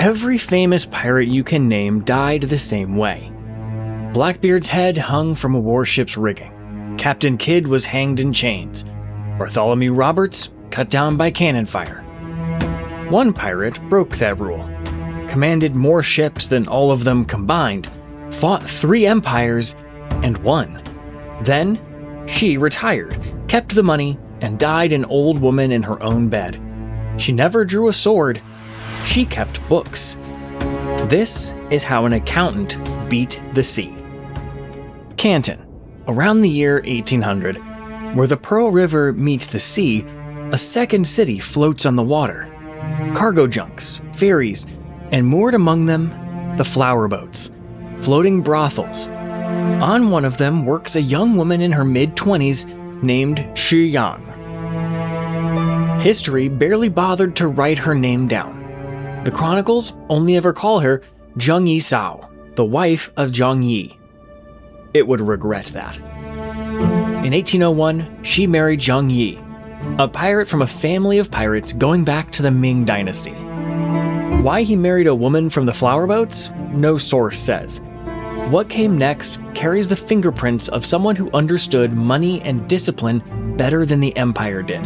Every famous pirate you can name died the same way. Blackbeard's head hung from a warship's rigging. Captain Kidd was hanged in chains. Bartholomew Roberts cut down by cannon fire. One pirate broke that rule, commanded more ships than all of them combined, fought 3 empires, and won. Then, she retired, kept the money, and died an old woman in her own bed. She never drew a sword. She kept books. This is how an accountant beat the sea. Canton, around the year 1800, where the Pearl River meets the sea, a second city floats on the water. Cargo junks, ferries, and moored among them, the flower boats, floating brothels. On one of them works a young woman in her mid-20s named Shi Yang. History barely bothered to write her name down. The chronicles only ever call her Zheng Yi Sao, the wife of Zheng Yi. It would regret that. In 1801, she married Zheng Yi, a pirate from a family of pirates going back to the Ming Dynasty. Why he married a woman from the flower boats? No source says. What came next carries the fingerprints of someone who understood money and discipline better than the empire did.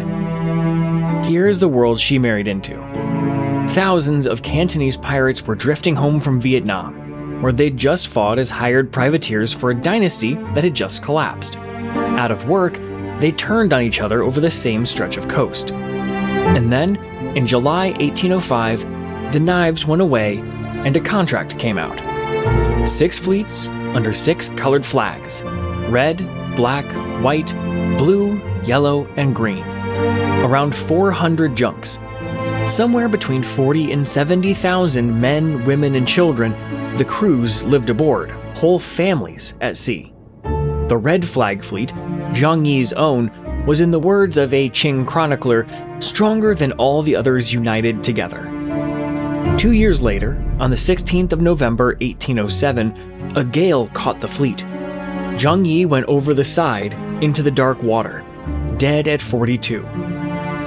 Here's the world she married into. Thousands of Cantonese pirates were drifting home from Vietnam, where they'd just fought as hired privateers for a dynasty that had just collapsed. Out of work, they turned on each other over the same stretch of coast. And then, in July 1805, the knives went away and a contract came out. 6 fleets under 6 colored flags: red, black, white, blue, yellow, and green. Around 400 junks. Somewhere between 40 and 70,000 men, women, and children, the crews lived aboard, whole families at sea. The Red Flag Fleet, Zheng Yi's own, was, in the words of a Qing chronicler, stronger than all the others united together. 2 years later, on the 16th of November 1807, a gale caught the fleet. Zheng Yi went over the side into the dark water, dead at 42,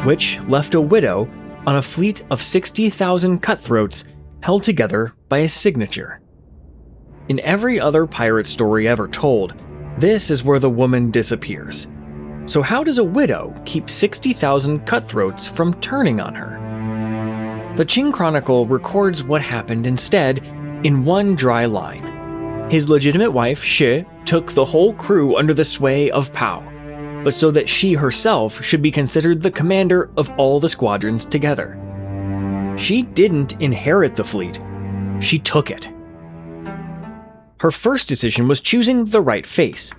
which left a widow on a fleet of 60,000 cutthroats held together by a signature. In every other pirate story ever told, this is where the woman disappears. So how does a widow keep 60,000 cutthroats from turning on her? The Qing Chronicle records what happened instead in one dry line. His legitimate wife, Shih, took the whole crew under the sway of Pao, but so that she herself should be considered the commander of all the squadrons together. She didn't inherit the fleet, she took it. Her first decision was choosing the right face.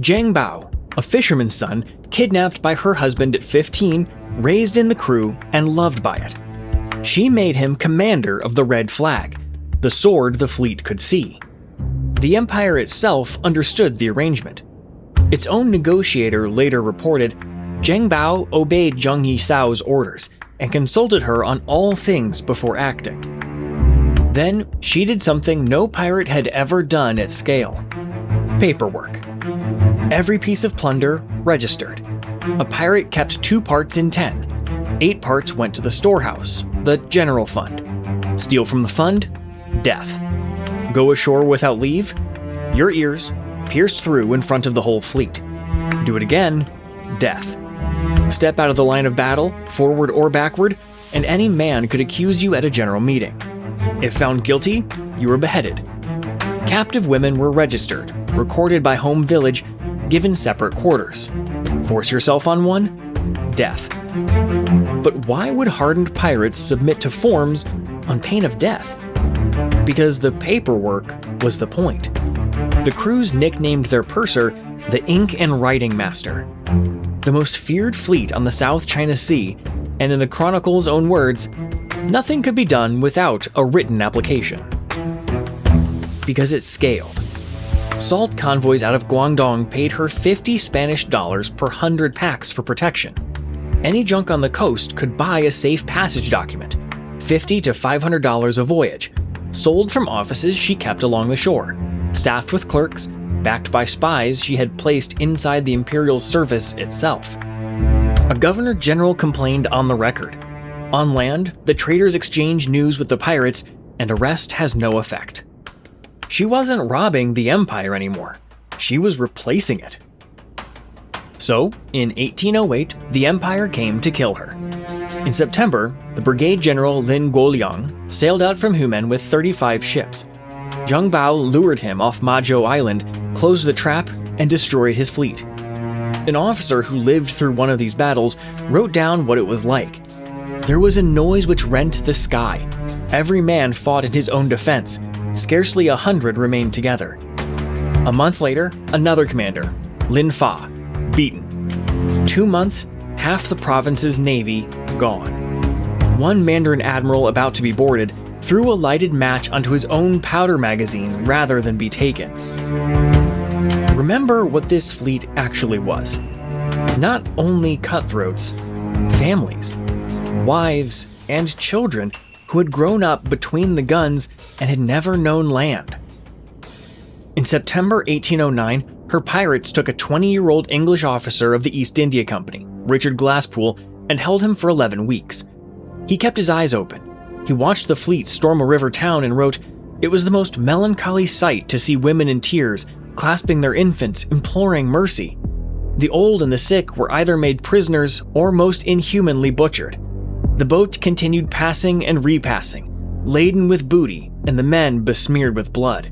Zhang Bao, a fisherman's son, kidnapped by her husband at 15, raised in the crew, and loved by it. She made him commander of the Red Flag, the sword the fleet could see. The empire itself understood the arrangement. Its own negotiator later reported, Zhang Bao obeyed Zheng Yi Sao's orders and consulted her on all things before acting. Then, she did something no pirate had ever done at scale. Paperwork. Every piece of plunder registered. A pirate kept 2 parts in 10. 8 parts went to the storehouse, the general fund. Steal from the fund? Death. Go ashore without leave? Your ears pierced through in front of the whole fleet. Do it again? Death. Step out of the line of battle, forward or backward, and any man could accuse you at a general meeting. If found guilty, you were beheaded. Captive women were registered, recorded by home village, given separate quarters. Force yourself on one? Death. But why would hardened pirates submit to forms on pain of death? Because the paperwork was the point. The crews nicknamed their purser the Ink and Writing Master. The most feared fleet on the South China Sea, and in the Chronicle's own words, nothing could be done without a written application. Because it scaled. Salt convoys out of Guangdong paid her $50 Spanish per 100 packs for protection. Any junk on the coast could buy a safe passage document, $50 to $500 a voyage, sold from offices she kept along the shore, staffed with clerks, backed by spies she had placed inside the imperial service itself. A governor general complained on the record. On land, the traders exchanged news with the pirates, and arrest has no effect. She wasn't robbing the empire anymore. She was replacing it. So, in 1808, the empire came to kill her. In September, the Brigade General Lin Guoliang sailed out from Humen with 35 ships. Zheng Bao lured him off Mazhou Island, closed the trap, and destroyed his fleet. An officer who lived through one of these battles wrote down what it was like. There was a noise which rent the sky. Every man fought in his own defense. Scarcely 100 remained together. A month later, another commander, Lin Fa, beaten. 2 months, half the province's navy gone. One Mandarin admiral about to be boarded threw a lighted match onto his own powder magazine rather than be taken. Remember what this fleet actually was. Not only cutthroats, families, wives, and children who had grown up between the guns and had never known land. In September 1809, her pirates took a 20-year-old English officer of the East India Company, Richard Glasspool, and held him for 11 weeks. He kept his eyes open. He watched the fleet storm a river town and wrote, "It was the most melancholy sight to see women in tears, clasping their infants, imploring mercy. The old and the sick were either made prisoners or most inhumanly butchered. The boat continued passing and repassing, laden with booty, and the men besmeared with blood."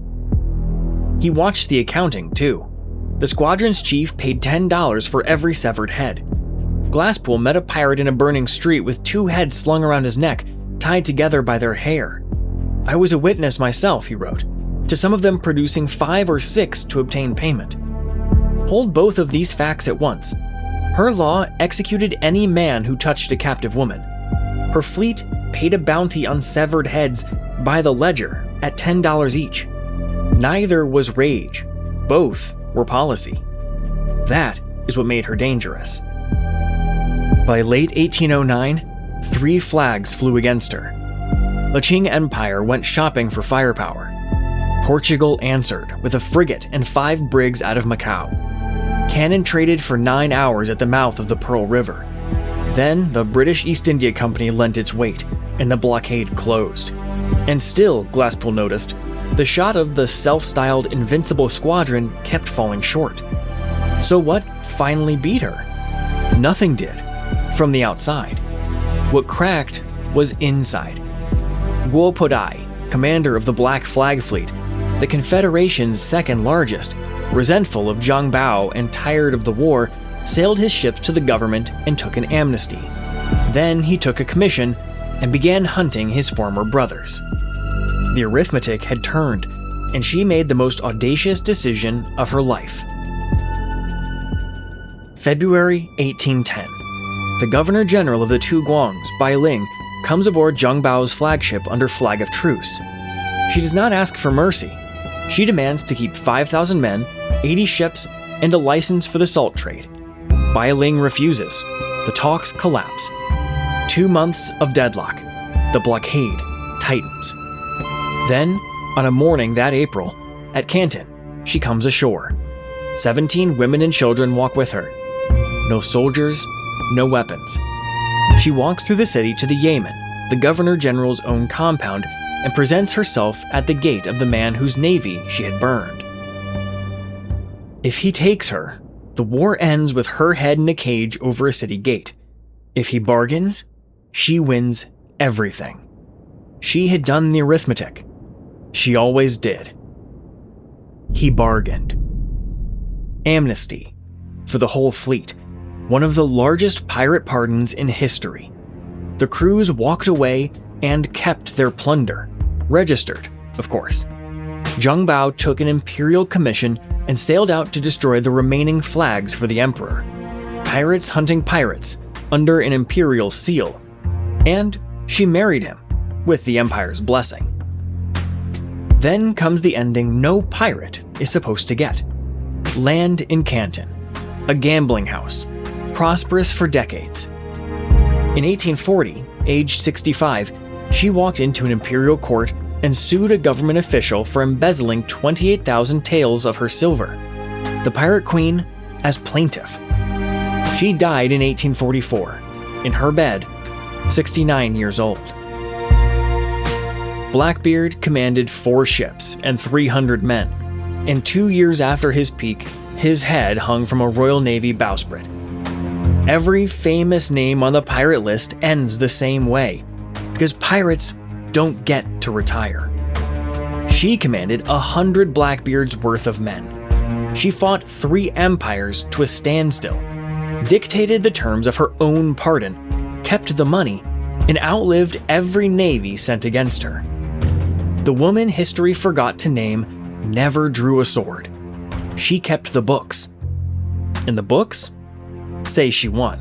He watched the accounting, too. The squadron's chief paid $10 for every severed head. Glasspool met a pirate in a burning street with 2 heads slung around his neck, tied together by their hair. "I was a witness myself," he wrote, "to some of them producing 5 or 6 to obtain payment." Hold both of these facts at once. Her law executed any man who touched a captive woman. Her fleet paid a bounty on severed heads by the ledger at $10 each. Neither was rage. Both were policy. That is what made her dangerous. By late 1809, 3 flags flew against her. The Qing Empire went shopping for firepower. Portugal answered with a frigate and 5 brigs out of Macau. Cannon traded for 9 hours at the mouth of the Pearl River. Then the British East India Company lent its weight, and the blockade closed. And still, Glasspool noticed, the shot of the self-styled Invincible Squadron kept falling short. So what finally beat her? Nothing did, from the outside. What cracked was inside. Guo Podai, commander of the Black Flag Fleet, the Confederation's second largest, resentful of Zheng Bao and tired of the war, sailed his ships to the government and took an amnesty. Then he took a commission and began hunting his former brothers. The arithmetic had turned, and she made the most audacious decision of her life. February 1810. The Governor-General of the Two Guangs, Bai Ling, comes aboard Zheng Bao's flagship under flag of truce. She does not ask for mercy. She demands to keep 5,000 men, 80 ships, and a license for the salt trade. Bai Ling refuses. The talks collapse. 2 months of deadlock. The blockade tightens. Then, on a morning that April, at Canton, she comes ashore. 17 women and children walk with her. No soldiers, no weapons. She walks through the city to the Yamen, the Governor-General's own compound, and presents herself at the gate of the man whose navy she had burned. If he takes her, the war ends with her head in a cage over a city gate. If he bargains, she wins everything. She had done the arithmetic. She always did. He bargained. Amnesty for the whole fleet, one of the largest pirate pardons in history. The crews walked away and kept their plunder, registered, of course. Zheng Bao took an imperial commission and sailed out to destroy the remaining flags for the emperor. Pirates hunting pirates under an imperial seal. And she married him, with the empire's blessing. Then comes the ending no pirate is supposed to get. Land in Canton, a gambling house, prosperous for decades. In 1840, aged 65, she walked into an imperial court and sued a government official for embezzling 28,000 taels of her silver. The pirate queen as plaintiff. She died in 1844, in her bed, 69 years old. Blackbeard commanded 4 ships and 300 men, and 2 years after his peak, his head hung from a Royal Navy bowsprit. Every famous name on the pirate list ends the same way, because pirates don't get to retire. She commanded 100 Blackbeards worth of men. She fought 3 empires to a standstill, dictated the terms of her own pardon, kept the money, and outlived every navy sent against her. The woman history forgot to name never drew a sword. She kept the books. And the books say she won.